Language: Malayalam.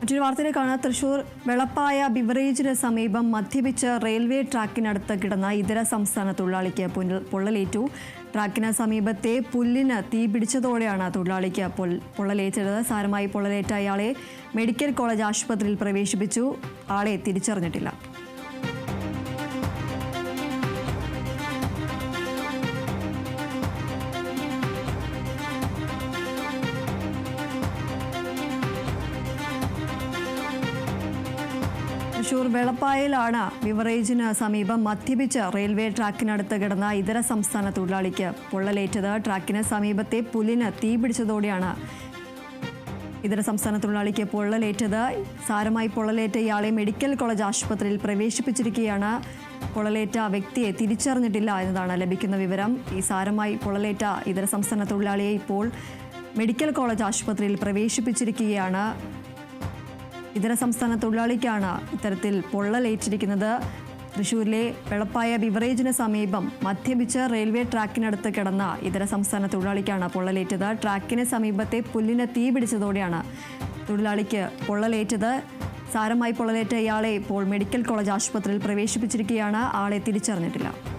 മറ്റൊരു വാർത്തയിലേക്കാണ്. തൃശൂർ വെളപ്പായ ബിവറേജിന് സമീപം മദ്യപിച്ച് റെയിൽവേ ട്രാക്കിനടുത്ത് കിടന്ന ഇതര സംസ്ഥാന തൊഴിലാളിക്ക് പൊള്ളലേറ്റു. ട്രാക്കിന് സമീപത്തെ പുല്ലിന് തീ പിടിച്ചതോടെയാണ് തൊഴിലാളിക്ക് പൊള്ളലേറ്റത്. സാരമായി പൊള്ളലേറ്റ അയാളെ മെഡിക്കൽ കോളേജ് ആശുപത്രിയിൽ പ്രവേശിപ്പിച്ചു. ആളെ തിരിച്ചറിഞ്ഞിട്ടില്ല. തൃശൂർ വെളപ്പായയിലാണ് ബിവറേജിന് സമീപം മദ്യപിച്ച് റെയിൽവേ ട്രാക്കിനടുത്ത് കിടന്ന ഇതര സംസ്ഥാന തൊഴിലാളിക്ക് പൊള്ളലേറ്റത്. ട്രാക്കിന് സമീപത്തെ പുല്ലിന് തീ പിടിച്ചതോടെയാണ് ഇതര സംസ്ഥാന തൊഴിലാളിക്ക് പൊള്ളലേറ്റത്. സാരമായി പൊള്ളലേറ്റ ഇയാളെ മെഡിക്കൽ കോളേജ് ആശുപത്രിയിൽ പ്രവേശിപ്പിച്ചിരിക്കുകയാണ്. പൊള്ളലേറ്റ വ്യക്തിയെ തിരിച്ചറിഞ്ഞിട്ടില്ല എന്നതാണ് ലഭിക്കുന്ന വിവരം. ഈ സാരമായി പൊള്ളലേറ്റ ഇതര സംസ്ഥാന തൊഴിലാളിയെ ഇപ്പോൾ മെഡിക്കൽ കോളേജ് ആശുപത്രിയിൽ പ്രവേശിപ്പിച്ചിരിക്കുകയാണ്. ഇതര സംസ്ഥാന തൊഴിലാളിക്കാണ് ഇത്തരത്തിൽ പൊള്ളലേറ്റിരിക്കുന്നത്. തൃശ്ശൂരിലെ വെളപ്പായ ബിവറേജിന് സമീപം മദ്യപിച്ച് റെയിൽവേ ട്രാക്കിനടുത്ത് കിടന്ന ഇതര സംസ്ഥാന തൊഴിലാളിക്കാണ് പൊള്ളലേറ്റത്. ട്രാക്കിന് സമീപത്തെ പുല്ലിന് തീ പിടിച്ചതോടെയാണ് തൊഴിലാളിക്ക് പൊള്ളലേറ്റത്. സാരമായി പൊള്ളലേറ്റ ഇയാളെ ഇപ്പോൾ മെഡിക്കൽ കോളേജ് ആശുപത്രിയിൽ പ്രവേശിപ്പിച്ചിരിക്കുകയാണ്. ആളെ തിരിച്ചറിഞ്ഞിട്ടില്ല.